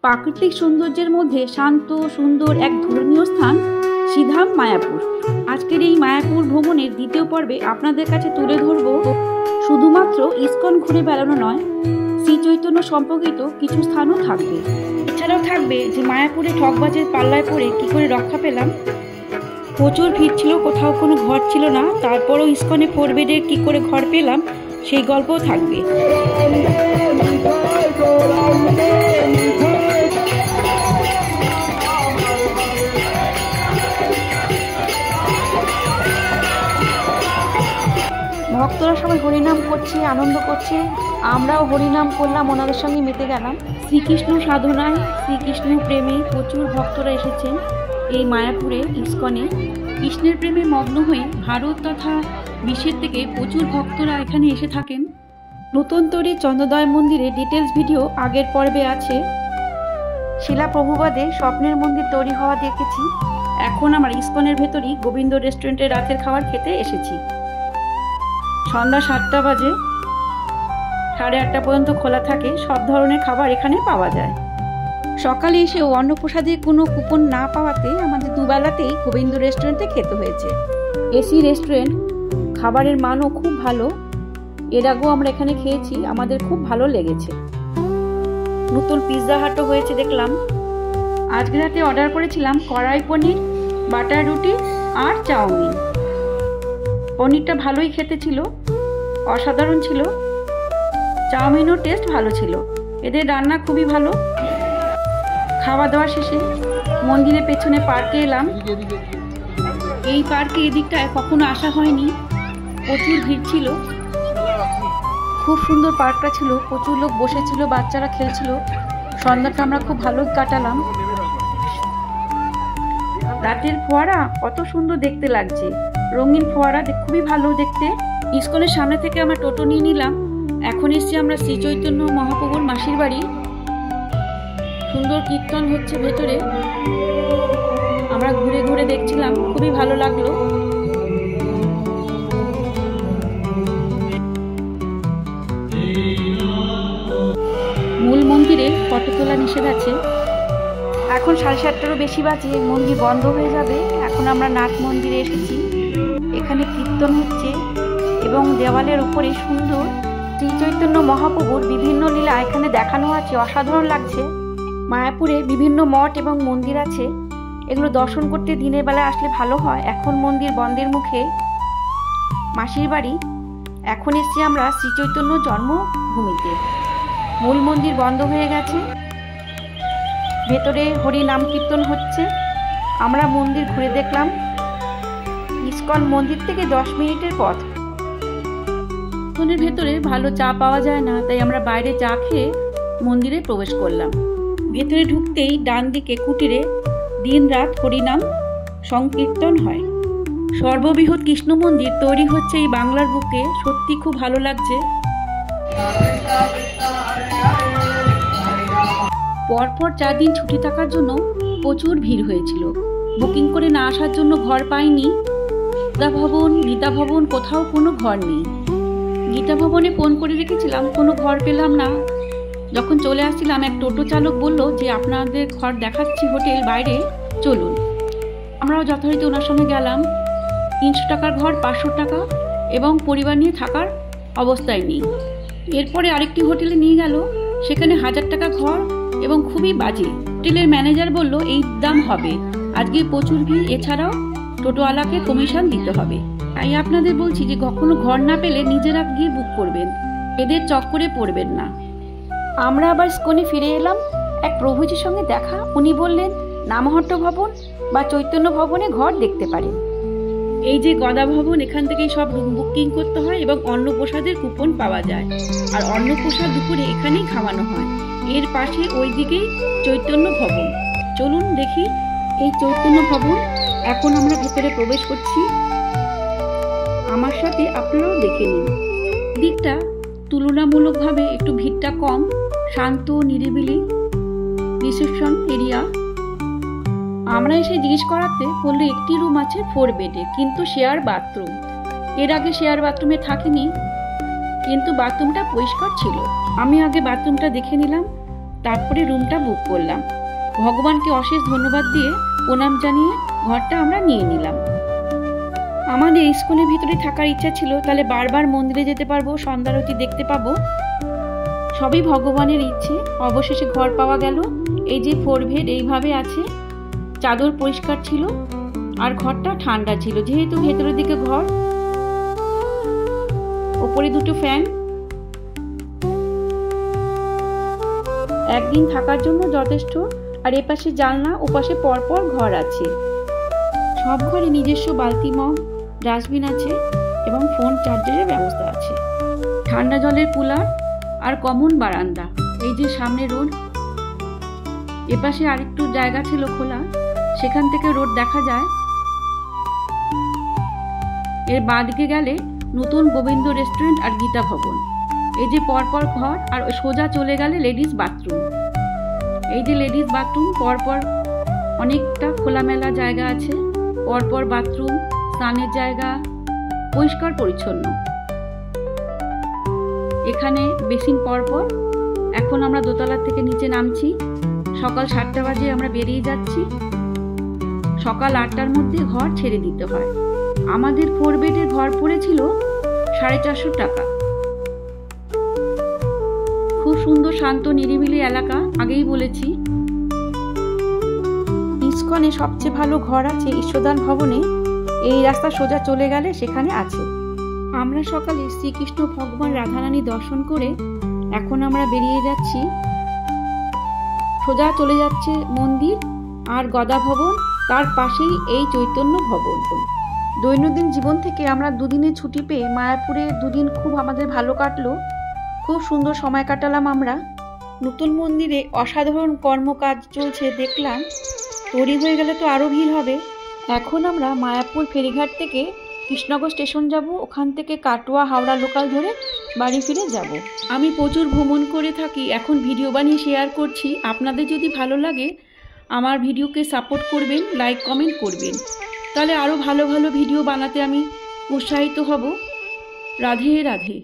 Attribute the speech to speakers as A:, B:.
A: প্রাকৃতিক সৌন্দর্যের মধ্যে শান্ত সুন্দর এক ধর্মীয় স্থান শ্রীধাম মায়াপুর। আজকের এই মায়াপুর ভ্রমণের দ্বিতীয় পর্বে আপনাদের কাছে তুলে ধরব শুধুমাত্র ইস্কন ঘুরে বেড়ানো নয়, শ্রী চৈতন্য সম্পর্কিত কিছু স্থানও থাকবে। এছাড়াও থাকবে যে মায়াপুরে ঠকবাজের পাল্লায় পড়ে কি করে রক্ষা পেলাম, প্রচুর ভিড় ছিল, কোথাও কোনো ঘর ছিল না, তারপরও ইস্কনে 4 বেডের কি করে ঘর পেলাম সেই গল্পও থাকবে। ভক্তরা সবাই হরিনাম করছে, আনন্দ করছে, আমরাও হরিনাম করলাম, ওনাদের সঙ্গে মেতে গেলাম। শ্রীকৃষ্ণ সাধনায়, শ্রীকৃষ্ণ প্রেমে প্রচুর ভক্তরা এসেছেন এই মায়াপুরে ইস্কনে। কৃষ্ণের প্রেমে মগ্ন হয়ে ভারত তথা বিশ্বের থেকে প্রচুর ভক্তরা এখানে এসে থাকেন। নতুন তৈরি চন্দ্রোদয় মন্দিরে ডিটেলস ভিডিও আগের পর্বে আছে। শিলা প্রভুপাদের স্বপ্নের মন্দির তৈরি হওয়া দেখেছি। এখন আমার ইস্কনের ভেতরই গোবিন্দ রেস্টুরেন্টে রাতের খাবার খেতে এসেছি। সন্ধ্যা 7টা বাজে, 8:30 পর্যন্ত খোলা থাকে, সব ধরনের খাবার এখানে পাওয়া যায়। সকালে এসেও অন্নপ্রসাদে কোনো কুপন না পাওয়াতে আমাদের দুবেলাতেই গোবিন্দ রেস্টুরেন্টে খেতে হয়েছে। এসি রেস্টুরেন্ট, খাবারের মানও খুব ভালো। এর আগেও আমরা এখানে খেয়েছি, আমাদের খুব ভালো লেগেছে। নতুন পিৎজা হাটও হয়েছে দেখলাম। আজকে রাতে অর্ডার করেছিলাম কড়াই পনির, বাটার রুটি আর চাউমিন। পনিরটা ভালোই খেতে ছিল, অসাধারণ ছিল। চাউমিনও টেস্ট ভালো ছিল, এদের রান্না খুবই ভালো। খাওয়া দাওয়া শেষে মন্দিরের পেছনে পার্কে এলাম। এই পার্কে এদিকটায় কখনো আসা হয়নি, প্রচুর ভিড় ছিল। খুব সুন্দর পার্কটা ছিল, প্রচুর লোক বসেছিল, বাচ্চারা খেলছিল। সন্ধ্যাটা আমরা খুব ভালো কাটালাম। রাতের ফোয়ারা কত সুন্দর দেখতে লাগছে, রঙিন ফোয়ারা, খুবই ভালো দেখতে। ইস্কনের সামনে থেকে আমরা টোটো নিয়ে নিলাম। এখন এসছি আমরা শ্রী চৈতন্য মহাপ্রভুর মাসির বাড়ি। সুন্দর কীর্তন হচ্ছে ভেতরে, আমরা ঘুরে ঘুরে দেখছিলাম, খুবই ভালো লাগলো। মূল মন্দিরে ফটো তোলা নিষেধ আছে। এখন 7:30টারও বেশি বাজে, মন্দির বন্ধ হয়ে যাবে। এখন আমরা নাট মন্দিরে এসেছি, এখানে কীর্তন হচ্ছে এবং দেওয়ালের উপরে সুন্দর শ্রী চৈতন্য মহাপ্রভুর বিভিন্ন লীলা এখানে দেখানো আছে, অসাধারণ লাগছে। মায়াপুরে বিভিন্ন মঠ এবং মন্দির আছে, এগুলো দর্শন করতে দিনের বেলায় আসলে ভালো হয়। এখন মন্দির বন্ধের মুখে। মাসির বাড়ি, এখন এসছি আমরা শ্রী চৈতন্য জন্মভূমিতে। মূল মন্দির বন্ধ হয়ে গেছে, ভেতরে হরি নাম কীর্তন হচ্ছে। আমরা মন্দির ঘুরে দেখলাম। ইস্কন মন্দির থেকে 10 মিনিটের পথ। ইস্কনের ভেতরে ভালো চা পাওয়া যায় না, তাই আমরা বাইরে চা খেয়ে মন্দিরে প্রবেশ করলাম। ভেতরে ঢুকতেই ডান দিকে কুটিরে দিনরাত হরিনাম সংকীর্তন হয়। সর্ববৃহৎ কৃষ্ণ মন্দির তৈরি হচ্ছে এই বাংলার বুকে, সত্যি খুব ভালো লাগছে। পরপর 4 দিন ছুটি থাকার জন্য প্রচুর ভিড় হয়েছিল। বুকিং করে না আসার জন্য ঘর পাইনি। গীতা ভবন কোথাও কোনো ঘর নেই। গীতা ভবনে ফোন করে রেখেছিলাম, কোনো ঘর পেলাম না। যখন চলে আসছিলাম এক টোটো চালক বলল যে আপনাদের ঘর দেখাচ্ছি হোটেল বাইরে, চলুন। আমরাও যথারীতি ওনার সঙ্গে গেলাম। 300 টাকার ঘর 500 টাকা এবং পরিবার নিয়ে থাকার অবস্থায় নেই। এরপরে আরেকটি হোটেলে নিয়ে গেল, সেখানে 1000 টাকা ঘর এবং খুবই বাজে। হোটেলের ম্যানেজার বলল এই দাম হবে, আজকে প্রচুর ভিড়, এছাড়াও টোটোওয়ালাকে কমিশন দিতে হবে। তাই আপনাদের বলছি যে কখনো ঘর না পেলে নিজেরা গিয়ে বুক করবেন, এদের চক্করে পড়বেন না। আমরা আবার ইস্কনে ফিরে এলাম। এক প্রভুজির সঙ্গে দেখা, উনি বললেন নামহট্ট ভবন বা চৈতন্য ভবনে ঘর দেখতে পারেন। এই যে গদা ভবন, এখান থেকেই সব রুম বুকিং করতে হয় এবং অন্নপ্রসাদের কুপন পাওয়া যায়। আর অন্নপ্রসাদ দুপুরে এখানেই খাওয়ানো হয়। এর পাশে ওই দিকেই চৈতন্য ভবন। চলুন দেখি এই চৈতন্য ভবন। এখন আমরা ভেতরে প্রবেশ করছি, আমার সাথে আপনারাও দেখে নিন। দিকটা তুলনামূলকভাবে একটু ভিড়টা কম, শান্ত নিরিবিলি রিসেপশন এরিয়া। আমরা এসে জিজ্ঞেস করাতে বললো একটি রুম আছে 4 বেডে, কিন্তু শেয়ার বাথরুম। এর আগে শেয়ার বাথরুমে থাকিনি, কিন্তু বাথরুমটা পরিষ্কার ছিল। আমি আগে বাথরুমটা দেখে নিলাম, তারপরে রুমটা বুক করলাম। ভগবানকে অশেষ ধন্যবাদ দিয়ে প্রণাম জানিয়ে ঘরটা আমরা নিয়ে নিলাম। আমাদের স্কুলের ভিতরে থাকার ইচ্ছা ছিল, তাহলে বারবার মন্দিরে যেতে পারবো, সন্ধ্যারতি দেখতে পাবো। সবই ভগবানের ইচ্ছে। অবশেষে ঘর পাওয়া গেল। এই যে 4 বেড এইভাবে আছে, চাদর পরিষ্কার ছিল আর ঘরটা ঠান্ডা ছিল, যেহেতু ভেতরের দিকে ঘর। ওপরে 2টো ফ্যান, একদিন থাকার জন্য যথেষ্ট। আর এপাশে জানলা, ওপাশে পরপর ঘর আছে। সব ঘরে নিজস্ব বালতি, মগ, ডাস্টবিন আছে এবং ফোন চার্জারের ব্যবস্থা আছে। ঠান্ডা জলের কুলার আর কমন বারান্দা। এই যে সামনে রোড, এপাশে আরেকটু জায়গা ছিল খোলা, সেখান থেকে রোড দেখা যায়। এর বাঁদিকে গেলে নতুন গোবিন্দ রেস্টুরেন্ট আর গীতা ভবন। এই যে পরপর ঘর, আর সোজা চলে গেলে লেডিস বাথরুম। এই যে লেডিস বাথরুম, পরপর অনেকটা খোলামেলা জায়গা আছে, পরপর বাথরুম, স্নানের জায়গা, পরিষ্কার পরিচ্ছন্ন। এখানে বেসিন পরপর। এখন আমরা দোতলা থেকে নিচে নামছি। সকাল 7টা বাজে আমরা বেরিয়ে যাচ্ছি। সকাল 8টার মধ্যে ঘর ছেড়ে দিতে হয়। আমাদের 4 বেডের ঘর পড়েছিল 450 টাকা। খুব সুন্দর, শান্ত, নিরিবিলি এলাকা, আগেই বলেছি। ইস্কনে সবচেয়ে ভালো ঘর আছে ঈশ্বরদান ভবনে। এই রাস্তা সোজা চলে গেলে সেখানে আছে। আমরা সকালে শ্রীকৃষ্ণ ভগবান রাধারানী দর্শন করে এখন আমরা বেরিয়ে যাচ্ছি। সোজা চলে যাচ্ছে মন্দির আর গদা ভবন, তার পাশেই এই চৈতন্য ভবন। দৈনন্দিন জীবন থেকে আমরা 2 দিনের ছুটি পেয়ে মায়াপুরে 2 দিন খুব আমাদের ভালো কাটলো। খুব সুন্দর সময় কাটালাম আমরা। নতুন মন্দিরে অসাধারণ কর্মকাজ চলছে দেখলাম। তৈরি হয়ে গেলে তো আরও ভিড় হবে। এখন আমরা মায়াপুর ফেরিঘাট থেকে কৃষ্ণনগর স্টেশন যাব, ওখান থেকে কাটোয়া হাওড়া লোকাল ধরে বাড়ি ফিরে যাব। আমি প্রচুর ভ্রমণ করে থাকি, এখন ভিডিও বানিয়ে শেয়ার করছি। আপনাদের যদি ভালো লাগে আমার ভিডিওকে সাপোর্ট করবেন, লাইক কমেন্ট করবেন, তাহলে আরও ভালো ভালো ভিডিও বানাতে আমি উৎসাহিত হব। রাধে রাধে।